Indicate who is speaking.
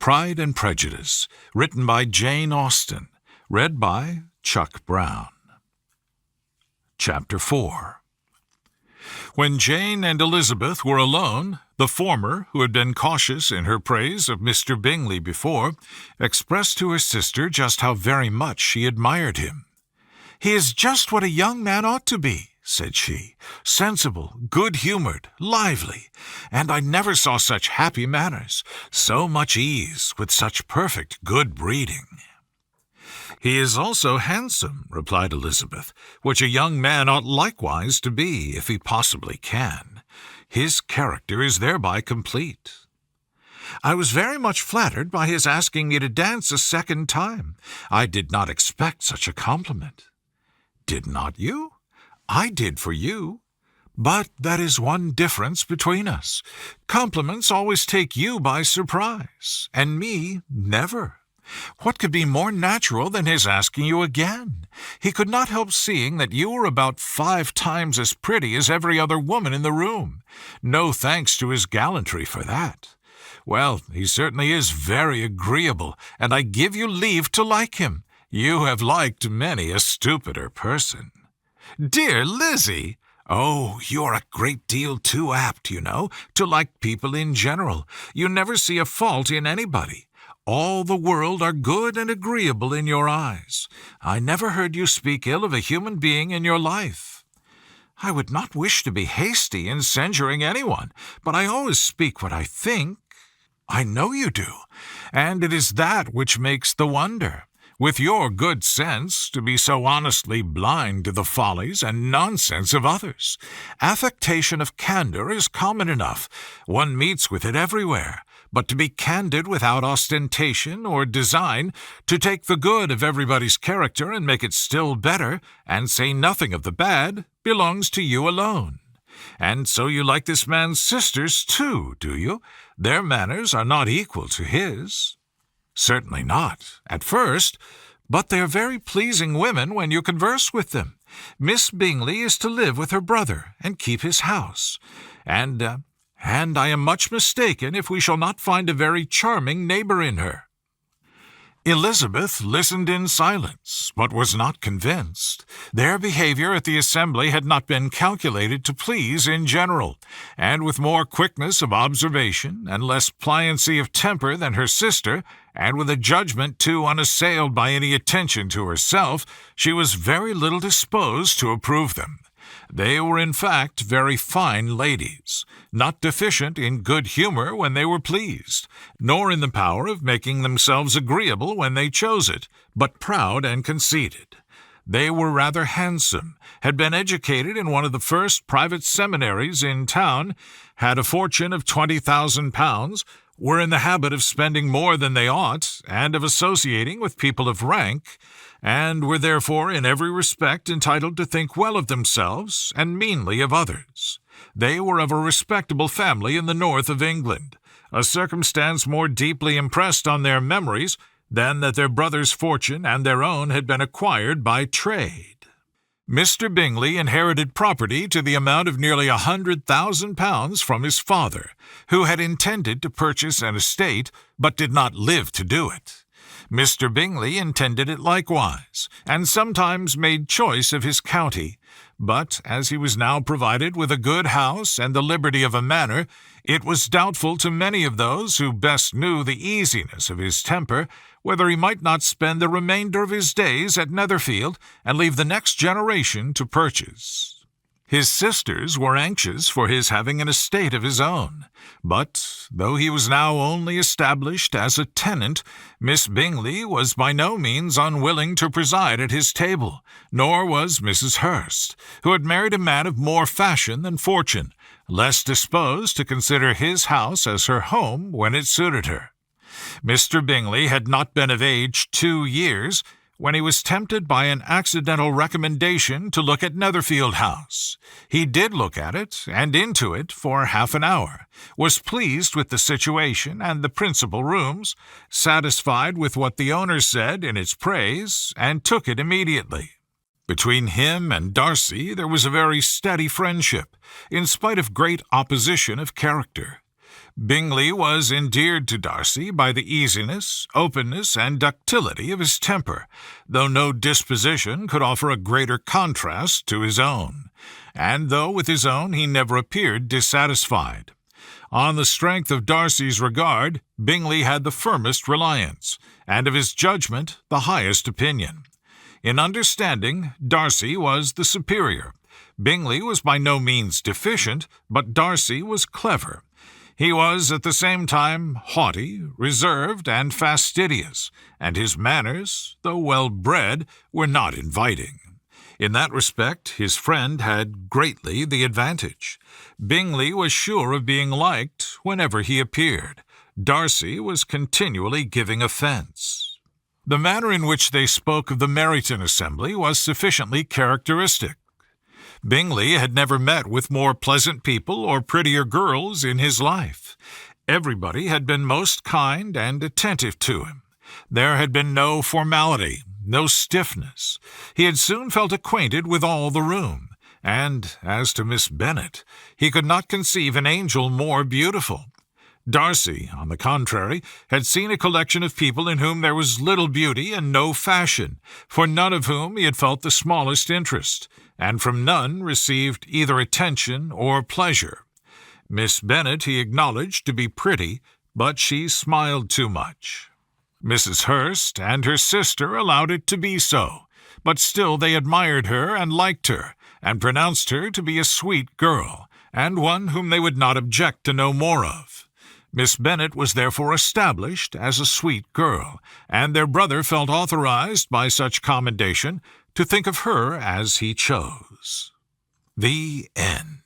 Speaker 1: Pride and Prejudice, written by Jane Austen, read by Chuck Brown. Chapter 4. When Jane and Elizabeth were alone, the former, who had been cautious in her praise of Mr. Bingley before, expressed to her sister just how very much she admired him. "He is just what a young man ought to be," said she, "sensible, good-humored, lively, and I never saw such happy manners, so much ease, with such perfect good breeding." "He is also handsome," replied Elizabeth, "which a young man ought likewise to be, if he possibly can. His character is thereby complete." "I was very much flattered by his asking me to dance a second time. I did not expect such a compliment." "Did not you? I did for you. But that is one difference between us. Compliments always take you by surprise, and me never. What could be more natural than his asking you again? He could not help seeing that you were about 5 times as pretty as every other woman in the room. No thanks to his gallantry for that. Well, he certainly is very agreeable, and I give you leave to like him. You have liked many a stupider person." "Dear Lizzie!" "Oh, you're a great deal too apt, you know, to like people in general. You never see a fault in anybody. All the world are good and agreeable in your eyes. I never heard you speak ill of a human being in your life." "I would not wish to be hasty in censuring anyone, but I always speak what I think." "I know you do, and it is that which makes the wonder. With your good sense, to be so honestly blind to the follies and nonsense of others. Affectation of candor is common enough. One meets with it everywhere. But to be candid without ostentation or design, to take the good of everybody's character and make it still better, and say nothing of the bad, belongs to you alone. And so you like this man's sisters, too, do you? Their manners are not equal to his." "Certainly not, at first, but they are very pleasing women when you converse with them. Miss Bingley is to live with her brother and keep his house, and I am much mistaken if we shall not find a very charming neighbor in her." Elizabeth listened in silence, but was not convinced. Their behavior at the assembly had not been calculated to please in general, and with more quickness of observation and less pliancy of temper than her sister, and with a judgment too unassailed by any attention to herself, she was very little disposed to approve them. They were in fact very fine ladies, not deficient in good humor when they were pleased, nor in the power of making themselves agreeable when they chose it, but proud and conceited. They were rather handsome, had been educated in one of the first private seminaries in town, had a fortune of £20,000, were in the habit of spending more than they ought, and of associating with people of rank, and were therefore in every respect entitled to think well of themselves and meanly of others. They were of a respectable family in the north of England, a circumstance more deeply impressed on their memories than that their brother's fortune and their own had been acquired by trade. Mr. Bingley inherited property to the amount of nearly £100,000 from his father, who had intended to purchase an estate, but did not live to do it. Mr. Bingley intended it likewise, and sometimes made choice of his county, but as he was now provided with a good house and the liberty of a manor, it was doubtful to many of those who best knew the easiness of his temper whether he might not spend the remainder of his days at Netherfield and leave the next generation to purchase. His sisters were anxious for his having an estate of his own, but, though he was now only established as a tenant, Miss Bingley was by no means unwilling to preside at his table, nor was Mrs. Hurst, who had married a man of more fashion than fortune, less disposed to consider his house as her home when it suited her. Mr. Bingley had not been of age 2 years when he was tempted by an accidental recommendation to look at Netherfield House. He did look at it, and into it, for half an hour, was pleased with the situation and the principal rooms, satisfied with what the owner said in its praise, and took it immediately. Between him and Darcy there was a very steady friendship, in spite of great opposition of character. Bingley was endeared to Darcy by the easiness, openness, and ductility of his temper, though no disposition could offer a greater contrast to his own, and though with his own he never appeared dissatisfied. On the strength of Darcy's regard, Bingley had the firmest reliance, and of his judgment the highest opinion. In understanding, Darcy was the superior. Bingley was by no means deficient, but Darcy was clever. He was at the same time haughty, reserved, and fastidious, and his manners, though well-bred, were not inviting. In that respect, his friend had greatly the advantage. Bingley was sure of being liked whenever he appeared. Darcy was continually giving offence. The manner in which they spoke of the Meryton assembly was sufficiently characteristic. Bingley had never met with more pleasant people or prettier girls in his life. Everybody had been most kind and attentive to him. There had been no formality, no stiffness. He had soon felt acquainted with all the room, and as to Miss Bennet, he could not conceive an angel more beautiful. Darcy, on the contrary, had seen a collection of people in whom there was little beauty and no fashion, for none of whom he had felt the smallest interest, and from none received either attention or pleasure. Miss Bennet he acknowledged to be pretty, but she smiled too much. Mrs. Hurst and her sister allowed it to be so, but still they admired her and liked her, and pronounced her to be a sweet girl, and one whom they would not object to know more of. Miss Bennet was therefore established as a sweet girl, and their brother felt authorized by such commendation to think of her as he chose. The end.